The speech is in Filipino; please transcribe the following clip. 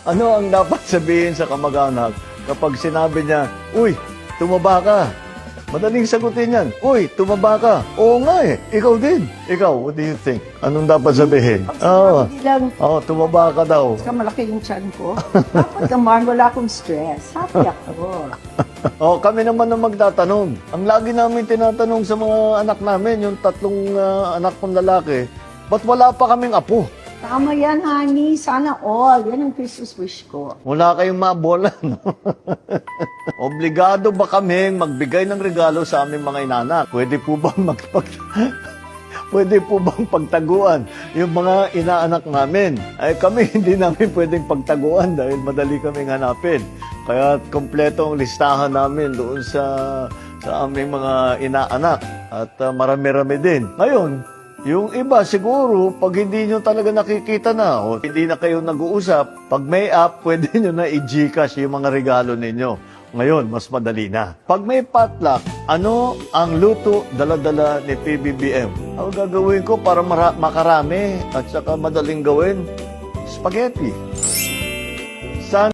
Ano ang dapat sabihin sa kamag-anak kapag sinabi niya, "Uy, tumaba ka"? Madaling sagutin yan. "Uy, tumaba ka." Oo nga eh. Ikaw din. Ikaw, what do you think? Anong dapat sabihin? Oo. Hindi lang, Tumaba ka daw. ka malaki yung tiyan ko. Dapat naman, wala akong stress. Happy ako. Kami naman ang magtatanong. Ang lagi namin tinatanong sa mga anak namin, yung tatlong anak kong lalaki, ba't wala pa kaming apo? Tama yan, honey. Sana all. Yan ang Christmas wish ko. Wala kayong mabola, no? Obligado ba kaming magbigay ng regalo sa aming mga inanak? Pwede po bang Pwede po bang pagtaguan yung mga inaanak namin? Ay kami hindi namin pwedeng pagtaguan dahil madali kaming hanapin. Kaya kompleto ang listahan namin doon sa aming mga inaanak at marami-rami din. Ngayon, yung iba siguro, pag hindi nyo talaga nakikita na o hindi na kayo nag-uusap, pag may app, pwede nyo na i-Gcash yung mga regalo ninyo. Ngayon, mas madali na. Pag may potluck, ano ang luto dala-dala ni PBBM? Ang gagawin ko para makarami at saka madaling gawin? Spaghetti.